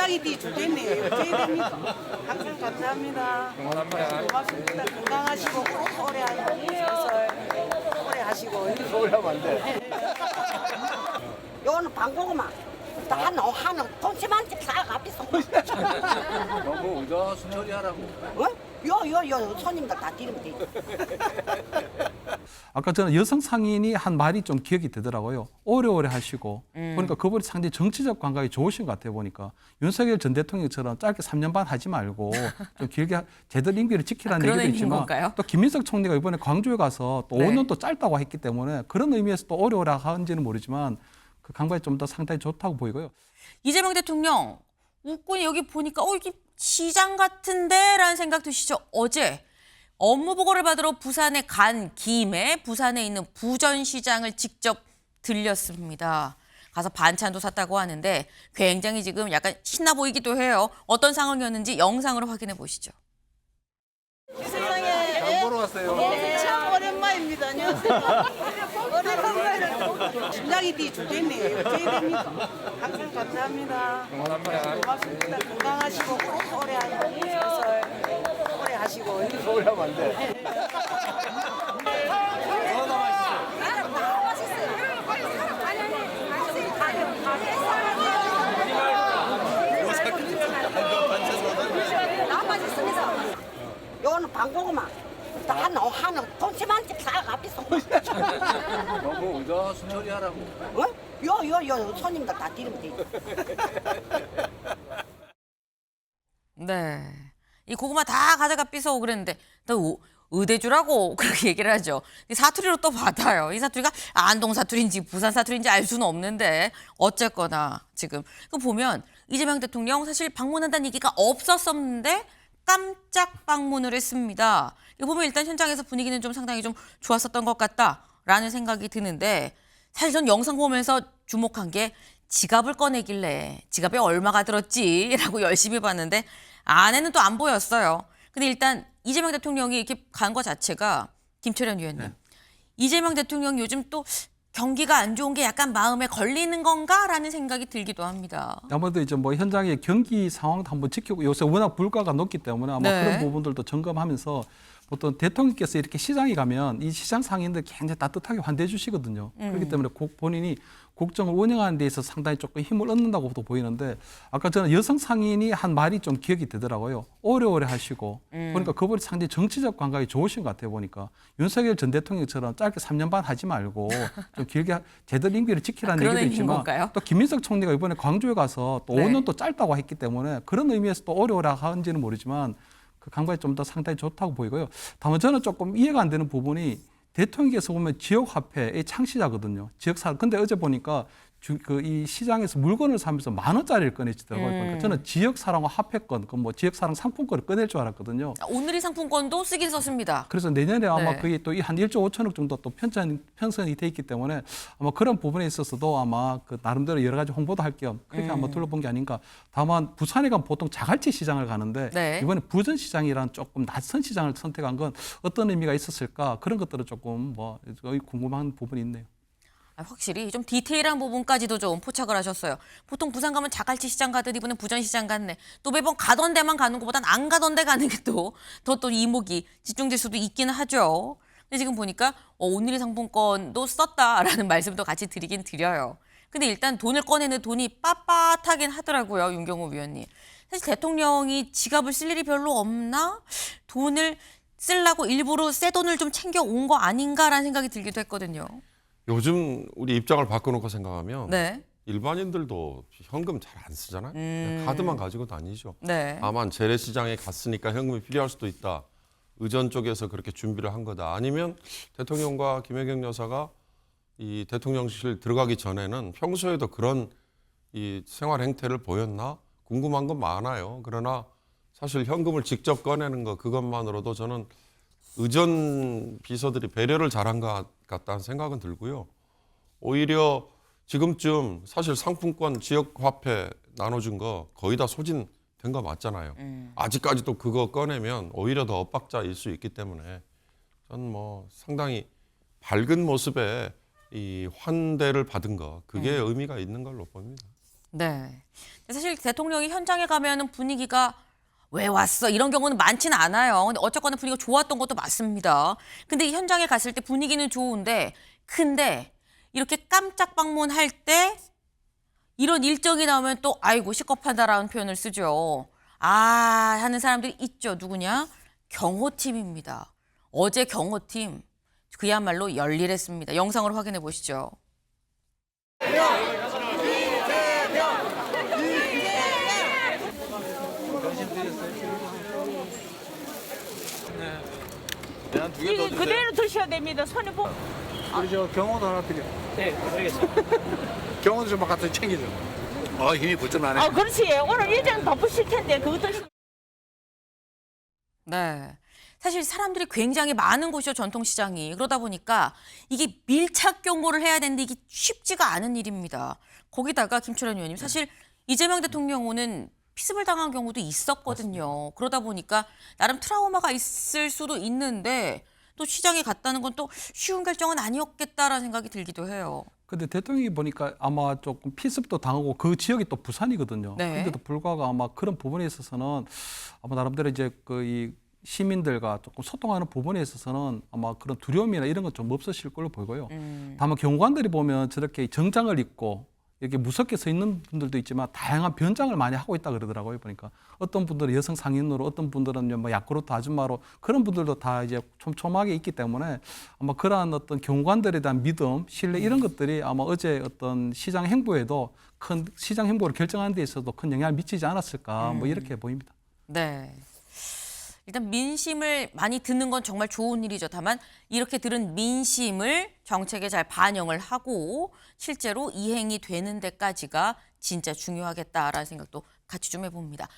심장이 뒤 죽겠네요. 어떻게 됩니까? 항상 감사합니다. 고맙습니다. 건강하시고 오래 하시고. 오래 하면 안 돼. 요거는 방고구마. 한우 통치만집 사가비서. 너무 의자 처리하라고. 어? 요 손님들 다 드리면 돼. 아까 저는 여성 상인이 한 말이 좀 기억이 되더라고요. 오래오래 하시고 보니까 그분이 상당히 정치적 감각이 좋으신 것 같아요. 보니까 윤석열 전 대통령처럼 짧게 3년 반 하지 말고 좀 길게 제대로 임기를 지키라는 그런 얘기도 의미인 있지만 건가요? 또 김민석 총리가 이번에 광주에 가서 또 네. 5년 또 짧다고 했기 때문에 그런 의미에서 또 오래오래 하는지는 모르지만 그 감각이 좀 더 상당히 좋다고 보이고요. 이재명 대통령 웃고 여기 보니까 이게 시장 같은데 라는 생각 드시죠? 어제 업무 보고를 받으러 부산에 간 김에 부산에 있는 부전시장을 직접 들렸습니다. 가서 반찬도 샀다고 하는데 굉장히 지금 약간 신나 보이기도 해요. 어떤 상황이었는지 영상으로 확인해 보시죠. 세상에. 장 보러 왔어요. 참 오랜만입니다. 안녕하세요. 오랜만에 심장이 뒤 죽겠네요. 어떻게 됩니까? 항상 감사합니다. 고맙습니다. 건강하시고 오래 하시고. 오래 하면 안 돼. 요거는 방고구마. 한우 통치만집 사가비서. 너무 의자 처리하라고. 어? 요 손님들 다 드리면 돼. 네. 이 고구마 다 가져가 삐서 그랬는데 또 의대주라고 그렇게 얘기를 하죠. 이 사투리로 또 받아요. 이 사투리가 안동 사투리인지 부산 사투리인지 알 수는 없는데 어쨌거나 지금 그 보면 이재명 대통령 사실 방문한다는 얘기가 없었었는데 깜짝 방문을 했습니다. 이거 보면 일단 현장에서 분위기는 좀 상당히 좀 좋았었던 것 같다라는 생각이 드는데 사실 전 영상 보면서 주목한 게 지갑을 꺼내길래 지갑에 얼마가 들었지라고 열심히 봤는데 안에는 또 안 보였어요. 근데 일단 이재명 대통령이 이렇게 간 거 자체가 김철현 위원님. 네. 이재명 대통령 요즘 또 경기가 안 좋은 게 약간 마음에 걸리는 건가라는 생각이 들기도 합니다. 아무래도 이제 뭐 현장의 경기 상황도 한번 지키고 요새 워낙 물가가 높기 때문에 아마 네. 그런 부분들도 점검하면서 보통 대통령께서 이렇게 시장에 가면 이 시장 상인들 굉장히 따뜻하게 환대해 주시거든요. 그렇기 때문에 본인이 국정을 운영하는 데 있어서 상당히 조금 힘을 얻는다고도 보이는데 아까 저는 여성 상인이 한 말이 좀 기억이 되더라고요. 오래오래 하시고 보니까 그분이 상당히 정치적 감각이 좋으신 것 같아요. 보니까 윤석열 전 대통령처럼 짧게 3년 반 하지 말고 좀 길게 제대로 임기를 지키라는 그런 얘기도 의미인 있지만 건가요? 또 김민석 총리가 이번에 광주에 가서 또 네. 5년 또 짧다고 했기 때문에 그런 의미에서 또 오래오래 하는지는 모르지만 그 감각이 좀 더 상당히 좋다고 보이고요. 다만 저는 조금 이해가 안 되는 부분이 대통령께서 보면 지역화폐의 창시자거든요. 지역사. 근데 어제 보니까 이 시장에서 물건을 사면서 10,000원짜리를 꺼내시더라고요. 그러니까 저는 지역사랑과 화폐권, 그 뭐 지역사랑 상품권을 꺼낼 줄 알았거든요. 오늘의 상품권도 쓰긴 썼습니다. 그래서 내년에 아마 네. 그게 또 한 1조 5천억 정도 또 편성이 돼 있기 때문에 아마 그런 부분에 있어서도 아마 그 나름대로 여러 가지 홍보도 할 겸 그렇게 한번 둘러본 게 아닌가. 다만 부산에 가면 보통 자갈치 시장을 가는데 네. 이번에 부전 시장이라는 조금 낯선 시장을 선택한 건 어떤 의미가 있었을까 그런 것들은 조금 뭐 궁금한 부분이 있네요. 확실히 좀 디테일한 부분까지도 좀 포착을 하셨어요. 보통 부산 가면 자갈치 시장 가듯 이번엔 부전시장 갔네. 또 매번 가던 데만 가는 것보단 안 가던 데 가는 게 또 더 이목이 집중될 수도 있기는 하죠. 근데 지금 보니까 오늘의 상품권도 썼다라는 말씀도 같이 드리긴 드려요. 근데 일단 돈을 꺼내는 돈이 빳빳하긴 하더라고요. 윤경호 위원님. 사실 대통령이 지갑을 쓸 일이 별로 없나? 돈을 쓰려고 일부러 새 돈을 좀 챙겨 온 거 아닌가라는 생각이 들기도 했거든요. 요즘 우리 입장을 바꿔놓고 생각하면 네. 일반인들도 현금 잘 안 쓰잖아요. 그냥 카드만 가지고 다니죠. 네. 다만 재래시장에 갔으니까 현금이 필요할 수도 있다. 의전 쪽에서 그렇게 준비를 한 거다. 아니면 대통령과 김혜경 여사가 이 대통령실 들어가기 전에는 평소에도 그런 이 생활 행태를 보였나 궁금한 건 많아요. 그러나 사실 현금을 직접 꺼내는 거 그것만으로도 저는 의전 비서들이 배려를 잘한 것 같다는 생각은 들고요. 오히려 지금쯤 사실 상품권 지역화폐 나눠준 거 거의 다 소진된 거 맞잖아요. 아직까지도 그거 꺼내면 오히려 더 엇박자일 수 있기 때문에 저는 뭐 상당히 밝은 모습에 이 환대를 받은 거 그게 의미가 있는 걸로 봅니다. 네. 사실 대통령이 현장에 가면은 분위기가 왜 왔어? 이런 경우는 많지는 않아요. 근데 어쨌거나 분위기가 좋았던 것도 맞습니다. 근데 이 현장에 갔을 때 분위기는 좋은데, 근데 이렇게 깜짝 방문할 때 이런 일정이 나오면 또 아이고 시겁하다라는 표현을 쓰죠. 아 하는 사람들이 있죠. 누구냐? 경호팀입니다. 어제 경호팀 그야말로 열일했습니다. 영상으로 확인해 보시죠. 이게 그대로 드셔야 됩니다. 손에 보. 우리 저 경호도 하나 드려. 네, 드리겠습니다. 경호도 좀 같이 챙겨줘. 힘이 불끈하네. 아, 그렇지. 오늘 일정 바쁘실 텐데 그것도 네. 사실 사람들이 굉장히 많은 곳이죠, 전통시장이. 그러다 보니까 이게 밀착 경보를 해야 되는데 이게 쉽지가 않은 일입니다. 거기다가 김철현 의원님, 사실 이재명 대통령 오는 피습을 당한 경우도 있었거든요. 맞습니다. 그러다 보니까 나름 트라우마가 있을 수도 있는데 또 시장에 갔다는 건 또 쉬운 결정은 아니었겠다라는 생각이 들기도 해요. 근데 대통령이 보니까 아마 조금 피습도 당하고 그 지역이 또 부산이거든요. 네. 그런데도 불구하고 아마 그런 부분에 있어서는 아마 나름대로 이제 이 시민들과 조금 소통하는 부분에 있어서는 아마 그런 두려움이나 이런 건 좀 없으실 걸로 보이고요. 다만 경호관들이 보면 저렇게 정장을 입고 이렇게 무섭게 서 있는 분들도 있지만 다양한 변장을 많이 하고 있다 그러더라고요. 보니까 어떤 분들은 여성 상인으로, 어떤 분들은 뭐 야쿠르트 아줌마로 그런 분들도 다 이제 촘촘하게 있기 때문에 아마 그러한 어떤 경호관들에 대한 믿음, 신뢰 이런 것들이 아마 어제 어떤 시장 행보에도 큰 시장 행보를 결정하는 데 있어서도 큰 영향을 미치지 않았을까 뭐 이렇게 보입니다. 네. 일단 민심을 많이 듣는 건 정말 좋은 일이죠. 다만 이렇게 들은 민심을 정책에 잘 반영을 하고 실제로 이행이 되는 데까지가 진짜 중요하겠다라는 생각도 같이 좀 해봅니다.